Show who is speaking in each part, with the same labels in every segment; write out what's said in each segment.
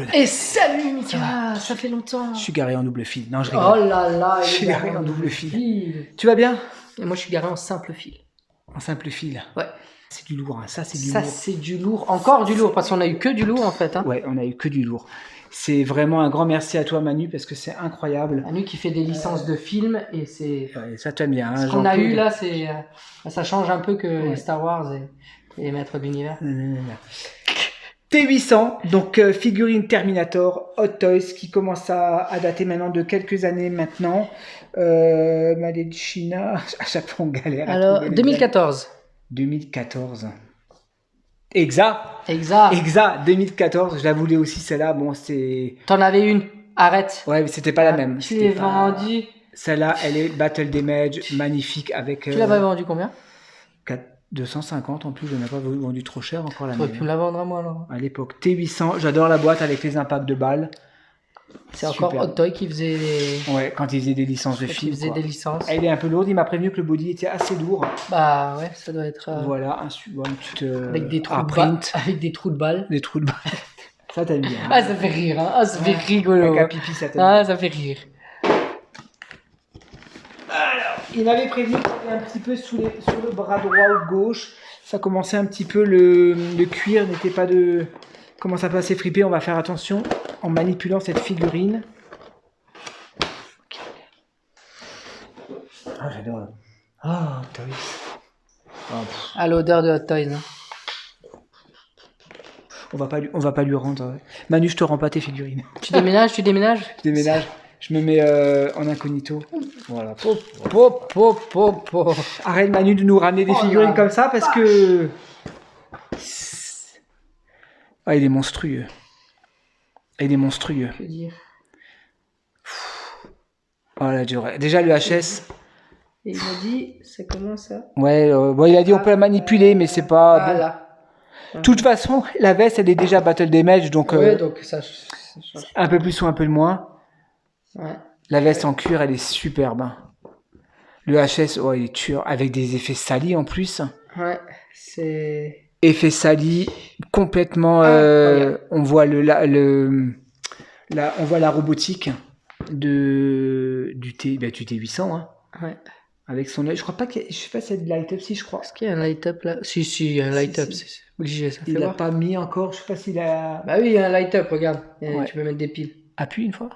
Speaker 1: Jean-Claude.
Speaker 2: Et salut Mika, ça fait longtemps.
Speaker 1: Je suis garé en double fil. Non, je rigole.
Speaker 2: Oh là là,
Speaker 1: Je suis
Speaker 2: il est
Speaker 1: garé en double
Speaker 2: fil.
Speaker 1: Tu vas bien?
Speaker 2: Et moi je suis garé en simple fil.
Speaker 1: En simple fil.
Speaker 2: Ouais.
Speaker 1: C'est du lourd, hein. Ça c'est du
Speaker 2: Ça
Speaker 1: lourd.
Speaker 2: c'est du lourd, encore du lourd, parce qu'on a eu que du lourd en fait. Hein.
Speaker 1: Ouais, on a eu que du lourd. C'est vraiment un grand merci à toi Manu parce que c'est incroyable.
Speaker 2: Manu qui fait des licences de films et c'est...
Speaker 1: Ouais, ça t'aime bien. Hein,
Speaker 2: Ce qu'on a
Speaker 1: Jean-Claude.
Speaker 2: eu là, c'est ça change un peu que Star Wars et les maîtres de l'univers.
Speaker 1: T800, donc figurine Terminator, Hot Toys, qui commence à dater maintenant de quelques années maintenant. Made in China, à chaque fois on galère.
Speaker 2: Alors, 2014.
Speaker 1: 2014. Exact, 2014, je la voulais aussi celle-là, bon c'est...
Speaker 2: T'en avais une, arrête.
Speaker 1: Ouais, mais c'était pas la même.
Speaker 2: Je l'ai vendue.
Speaker 1: Celle-là, elle est Battle Damage, magnifique avec...
Speaker 2: Tu l'avais vendue combien?
Speaker 1: 250 en plus, je n'ai pas vendu trop cher encore la
Speaker 2: même. Tu aurais pu me la vendre à moi alors.
Speaker 1: À l'époque, T800, j'adore la boîte avec les impacts de balles.
Speaker 2: C'est encore Hot Toy qui faisait
Speaker 1: Ouais, quand il faisait des licences de films.
Speaker 2: Des licences.
Speaker 1: Elle est un peu lourde, il m'a prévenu que le body était assez lourd.
Speaker 2: Bah ouais, ça doit être...
Speaker 1: Voilà, une petite...
Speaker 2: avec des trous de balles. Avec des trous de balles.
Speaker 1: Des trous de balles. Ça t'aime bien.
Speaker 2: Ah, ça fait rire, hein. Ah, ça fait rigolo.
Speaker 1: Avec un pipi, ça t'aime
Speaker 2: bien. Ça fait rire.
Speaker 1: Alors, il m'avait prévenu qu'il y avait un petit peu sur le bras droit ou gauche. Ça commençait un petit peu, le cuir n'était pas de... Commence à pas s'effriper, on va faire attention en manipulant cette figurine. Ah, j'adore. Ah, Toys.
Speaker 2: À l'odeur de Hot Toys. Hein.
Speaker 1: On va pas lui rendre. Ouais. Manu, je te rends pas tes figurines.
Speaker 2: Tu déménages? Je déménage.
Speaker 1: Je me mets en incognito. Voilà. Arrête Manu de nous ramener des figurines comme ça parce que... Ah, il est monstrueux. Que
Speaker 2: dire?
Speaker 1: Oh là, déjà le HS.
Speaker 2: Et il m'a dit, c'est comment ça?
Speaker 1: Ouais, bon, il a dit on peut la manipuler, mais c'est pas...
Speaker 2: Voilà.
Speaker 1: De toute façon, la veste, elle est déjà Battle Damage, donc...
Speaker 2: Ouais, donc ça change.
Speaker 1: Un peu plus ou un peu moins.
Speaker 2: Ouais.
Speaker 1: La veste en cuir, elle est superbe. Le HS, oh, il est tueur, avec des effets salis en plus.
Speaker 2: Ouais, c'est...
Speaker 1: Effet sali, complètement... on voit on voit la robotique du T800. Hein,
Speaker 2: ouais.
Speaker 1: avec son œil. Je crois pas que... Je sais pas si c'est de light-up, si je crois.
Speaker 2: Est-ce qu'il y a un light-up là? Si, il y a un light-up, c'est obligé, ça fait
Speaker 1: Il
Speaker 2: voir.
Speaker 1: l'a pas mis encore, je sais pas s'il a...
Speaker 2: Bah oui, il y a un light-up, regarde. Tu peux mettre des piles.
Speaker 1: Appuie une fois.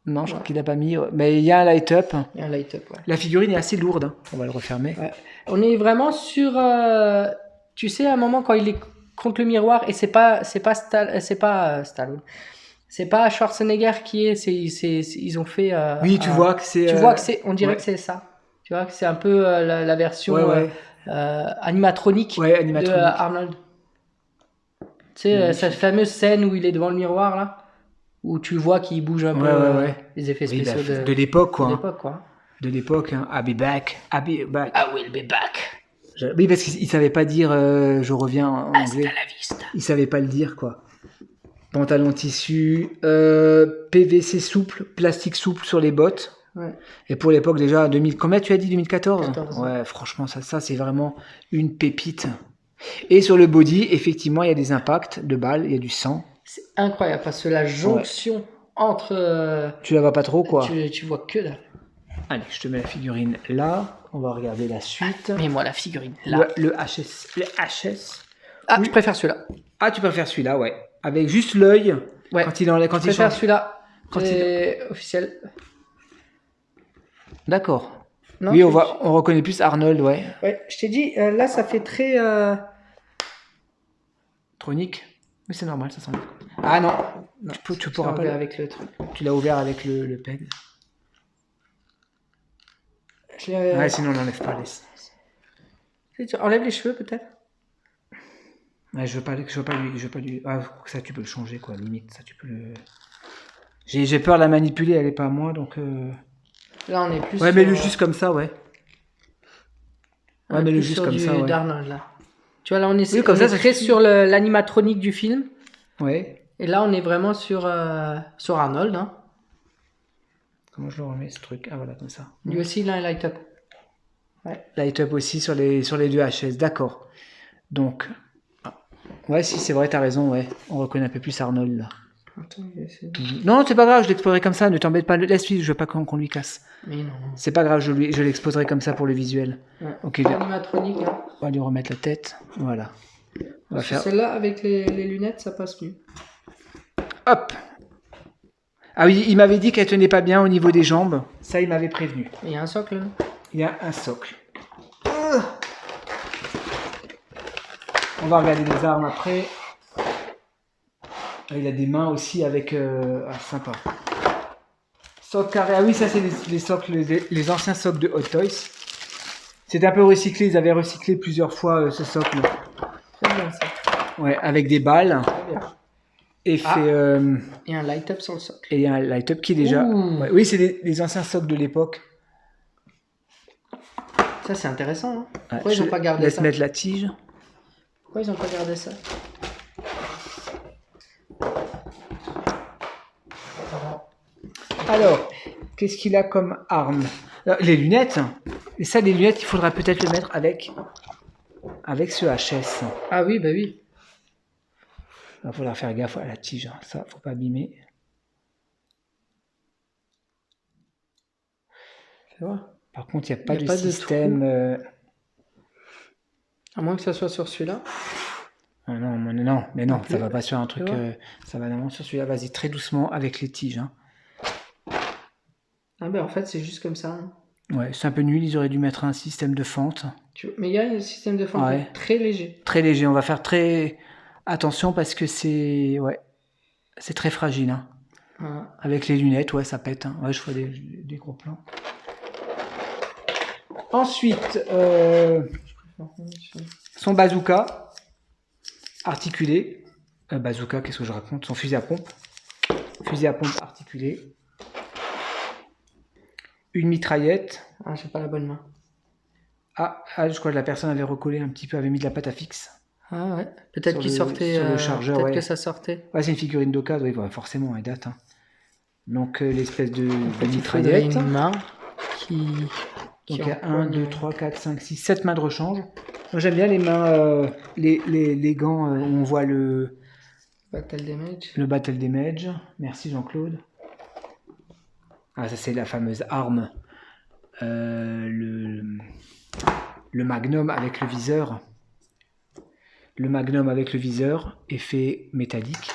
Speaker 1: Non, je crois qu'il n'a pas mis. Mais il y a un light-up.
Speaker 2: Il y a un light-up, ouais.
Speaker 1: La figurine est assez lourde. Hein. On va le refermer.
Speaker 2: Ouais. On est vraiment sur... tu sais, à un moment, quand il est contre le miroir, et c'est pas Stallone. C'est pas Schwarzenegger qui est... ils ont fait...
Speaker 1: oui, tu vois que c'est...
Speaker 2: Tu vois que c'est... On dirait que c'est ça. Tu vois que c'est un peu la version animatronique, de Arnold. Tu sais, cette fameuse scène où il est devant le miroir, là, où tu vois qu'il bouge un peu les effets spéciaux
Speaker 1: de l'époque, quoi.
Speaker 2: De l'époque,
Speaker 1: hein. I'll be back.
Speaker 2: I will be back.
Speaker 1: Oui, parce qu'il savait pas dire je reviens en anglais.
Speaker 2: La vista.
Speaker 1: Il savait pas le dire, quoi. Pantalon tissu, PVC souple, plastique souple sur les bottes.
Speaker 2: Ouais.
Speaker 1: Et pour l'époque, déjà, combien tu as dit, 2014
Speaker 2: 14.
Speaker 1: Ouais, franchement, ça c'est vraiment une pépite. Et sur le body, effectivement, il y a des impacts de balles, il y a du sang.
Speaker 2: C'est incroyable parce que la jonction entre...
Speaker 1: Tu la vois pas trop, quoi.
Speaker 2: Tu vois que dalle.
Speaker 1: Allez, je te mets la figurine là. On va regarder la suite.
Speaker 2: Mets-moi la figurine là.
Speaker 1: Le HS.
Speaker 2: Ah, oui. Je préfère celui-là.
Speaker 1: Ah, tu préfères celui-là, ouais. Avec juste l'œil.
Speaker 2: Ouais.
Speaker 1: Quand il change.
Speaker 2: Je préfère celui-là. C'est officiel.
Speaker 1: D'accord. Oui, on reconnaît plus Arnold, ouais.
Speaker 2: Ouais, je t'ai dit, là, ça fait très...
Speaker 1: Tronique. Oui, c'est normal, ça s'enlève. Ah non, tu pourras pas...
Speaker 2: avec le truc.
Speaker 1: Tu l'as ouvert avec le peg. Ouais, sinon on n'enlève pas, laisse.
Speaker 2: Tu enlèves les cheveux, peut-être?
Speaker 1: Ouais, je veux pas lui... Ah, ça, tu peux le changer, quoi, limite. Ça, tu peux le... J'ai peur de la manipuler, elle est pas à moi, donc...
Speaker 2: Là, on est plus
Speaker 1: ouais, mets-le juste comme ça, ouais. Ouais, mets-le juste comme ça, ouais.
Speaker 2: D'Arnold, là. Tu vois, là, on est, comme ça, très sur l'animatronique du film.
Speaker 1: Ouais.
Speaker 2: Et là, on est vraiment sur Arnold. Hein.
Speaker 1: Comment je le remets, ce truc? Ah, voilà, comme ça.
Speaker 2: Lui aussi, il a un light-up. Ouais.
Speaker 1: Light-up aussi sur les deux HS, d'accord. Donc, Ouais, si, c'est vrai, t'as raison, ouais. On reconnaît un peu plus Arnold, là. Attends, non, c'est pas grave, je l'exposerai comme ça, ne t'embête pas, laisse-lui, je veux pas qu'on lui casse.
Speaker 2: Mais non.
Speaker 1: C'est pas grave, je l'exposerai comme ça pour le visuel.
Speaker 2: Ouais. Ok. Animatronique, hein.
Speaker 1: On va lui remettre la tête, voilà.
Speaker 2: On va faire... Celle-là, avec les lunettes, ça passe mieux.
Speaker 1: Hop. Ah oui, il m'avait dit qu'elle tenait pas bien au niveau des jambes. Ça, il m'avait prévenu.
Speaker 2: Il y a un socle, là.
Speaker 1: Il y a un socle. On va regarder les armes après. Il a des mains aussi avec... Ah, sympa. Socle carré. Ah oui, ça, c'est les socles, les anciens socles de Hot Toys. C'était un peu recyclé. Ils avaient recyclé plusieurs fois ce socle.
Speaker 2: Très bien, ça.
Speaker 1: Ouais, avec des balles.
Speaker 2: Très bien.
Speaker 1: Et fait...
Speaker 2: Et un light-up sur le socle.
Speaker 1: Et un light-up qui est déjà... Ouais, oui, c'est les anciens socles de l'époque.
Speaker 2: Ça, c'est intéressant. Hein. Pourquoi ils n'ont pas gardé ça?
Speaker 1: Laisse mettre la tige.
Speaker 2: Pourquoi ils n'ont pas gardé ça?
Speaker 1: Alors, qu'est-ce qu'il a comme arme? Les lunettes. Et ça, les lunettes, il faudra peut-être le mettre avec ce HS.
Speaker 2: Ah oui, bah oui.
Speaker 1: Il faudra faire gaffe à la tige. Ça, faut pas abîmer.
Speaker 2: C'est vrai.
Speaker 1: Par contre, il n'y a pas de système...
Speaker 2: À moins que ça soit sur celui-là.
Speaker 1: Ah non, mais non, ça va pas sur un truc... ça va vraiment sur celui-là. Vas-y, très doucement avec les tiges. Hein.
Speaker 2: Ah ben en fait, c'est juste comme ça. Hein.
Speaker 1: Ouais, c'est un peu nul. Ils auraient dû mettre un système de fente.
Speaker 2: Mais il y a un système de fente très léger.
Speaker 1: Très léger. On va faire très attention parce que c'est... Ouais, c'est très fragile. Hein. Ah. Avec les lunettes, ouais, ça pète. Hein. Ouais, je ferai des gros plans. Ensuite, son bazooka articulé. Bazooka, qu'est-ce que je raconte? Son fusil à pompe. Fusil à pompe articulé. Une mitraillette.
Speaker 2: Ah, j'ai pas la bonne main.
Speaker 1: Ah, je crois que la personne avait recollé un petit peu, avait mis de la pâte à fixe.
Speaker 2: Ah ouais. Peut-être qu'il sortait.
Speaker 1: Sur le chargeur,
Speaker 2: peut-être que ça sortait.
Speaker 1: Ouais, c'est une figurine d'occasion, oui, forcément, elle date. Hein. Donc, l'espèce de mitraillette.
Speaker 2: Une main qui...
Speaker 1: Donc il y a 1, 2, 3, 4, 5, 6, 7 mains de rechange. Moi j'aime bien les mains, les gants où on voit le
Speaker 2: Battle Damage.
Speaker 1: Le Battle Damage. Merci Jean-Claude. Ah, ça c'est la fameuse arme. Le Magnum avec le viseur. Le Magnum avec le viseur, effet métallique.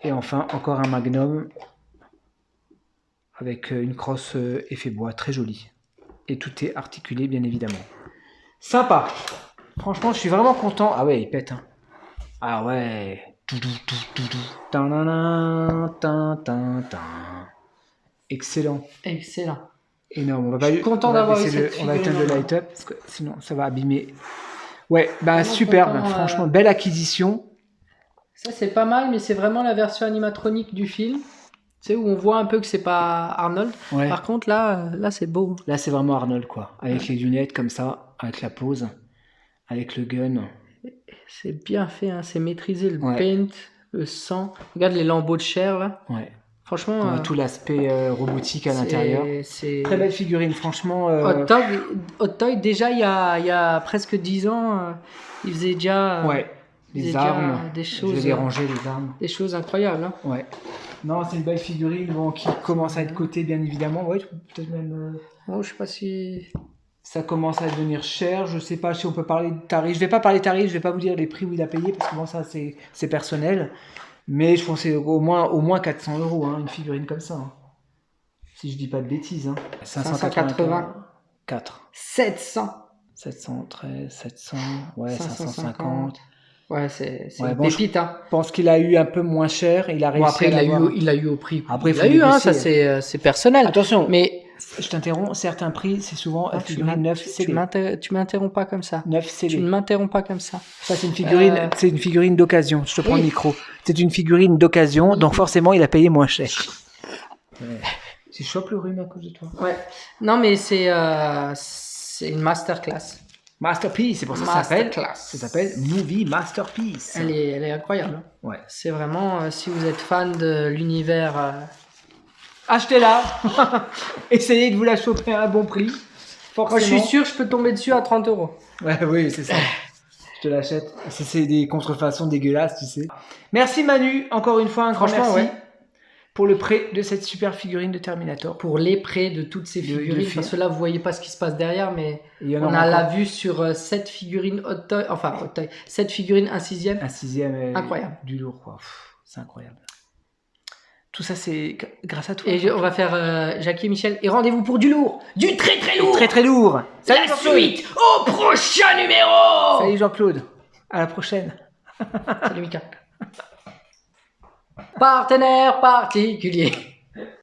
Speaker 1: Et enfin encore un Magnum avec une crosse effet bois, très jolie. Et tout est articulé, bien évidemment. Sympa. Franchement, je suis vraiment content. Ah ouais, il pète. Hein. Ah ouais. Excellent.
Speaker 2: Excellent.
Speaker 1: Énorme.
Speaker 2: Je suis content d'avoir eu cette
Speaker 1: On va éteindre le light-up, parce que sinon ça va abîmer. Ouais, bah superbe. Franchement, belle acquisition.
Speaker 2: Ça, c'est pas mal, mais c'est vraiment la version animatronique du film. Tu sais, où on voit un peu que c'est pas Arnold. Ouais. Par contre, là c'est beau.
Speaker 1: Là, c'est vraiment Arnold, quoi. Avec les lunettes comme ça, avec la pose, avec le gun.
Speaker 2: C'est bien fait, hein. C'est maîtrisé, le paint, le sang. Regarde les lambeaux de chair, là.
Speaker 1: Ouais.
Speaker 2: Franchement...
Speaker 1: tout l'aspect robotique à l'intérieur. Très belle figurine, franchement.
Speaker 2: Hot Toy, déjà, il y a presque 10 ans, il faisait déjà...
Speaker 1: les armes.
Speaker 2: Des choses,
Speaker 1: je vais les ranger, les armes.
Speaker 2: Des choses incroyables, hein.
Speaker 1: Ouais. Non, c'est une belle figurine qui commence à être cotée, bien évidemment. Ouais, peut-être même...
Speaker 2: Oh, je sais pas si... Ça
Speaker 1: commence à devenir cher. Je sais pas si on peut parler de tarifs. Je vais pas parler de tarifs, je vais pas vous dire les prix où il a payé, parce que bon, ça, c'est personnel. Mais je pense que c'est au moins 400 €, hein, une figurine comme ça. Hein. Si je dis pas de bêtises. Hein.
Speaker 2: 584. 700.
Speaker 1: 713, 700, ouais, 550.
Speaker 2: Ouais, c'est une pépite. Hein.
Speaker 1: Je pense qu'il a eu un peu moins cher. Il a réussi
Speaker 2: après, il a eu au prix.
Speaker 1: Après,
Speaker 2: il a eu, hein, ça c'est personnel.
Speaker 1: Attention,
Speaker 2: mais
Speaker 1: je t'interromps. Certains prix, c'est souvent une figurine 9 CD.
Speaker 2: Tu m'interromps pas comme ça.
Speaker 1: 9 CD.
Speaker 2: Tu ne m'interromps pas comme ça.
Speaker 1: Ça, c'est une figurine. C'est une figurine d'occasion. Je te prends le micro. C'est une figurine d'occasion, donc forcément, il a payé moins cher. Ouais. Tu chopes le rhume à cause de toi.
Speaker 2: Ouais. Non, mais c'est une masterclass.
Speaker 1: Masterpiece, c'est pour ça que ça s'appelle Movie Masterpiece.
Speaker 2: Elle est incroyable.
Speaker 1: Ouais.
Speaker 2: C'est vraiment, si vous êtes fan de l'univers...
Speaker 1: Achetez-la. Essayez de vous la choper à un bon prix.
Speaker 2: Moi, je suis sûr que je peux tomber dessus à 30 €.
Speaker 1: Ouais, oui, c'est ça. Je te l'achètes. C'est des contrefaçons dégueulasses, tu sais. Merci Manu, encore une fois, un grand merci. Ouais. Pour le prêt de cette super figurine de Terminator.
Speaker 2: Pour les prêts de toutes ces figurines. Parce que là, vous voyez pas ce qui se passe derrière, mais on a la vue sur 7 figurines Hot Toy. Enfin, Hot Toy. 7 figurines, un sixième.
Speaker 1: Un sixième.
Speaker 2: Incroyable.
Speaker 1: Du lourd, quoi. C'est incroyable. Tout ça, c'est grâce à toi.
Speaker 2: Et on va faire Jackie et Michel. Et rendez-vous pour du lourd. Du très très lourd.
Speaker 1: Très très lourd.
Speaker 2: Salut la suite au prochain numéro.
Speaker 1: Salut Jean-Claude. À la prochaine.
Speaker 2: Salut Mika. Partenaire particulier.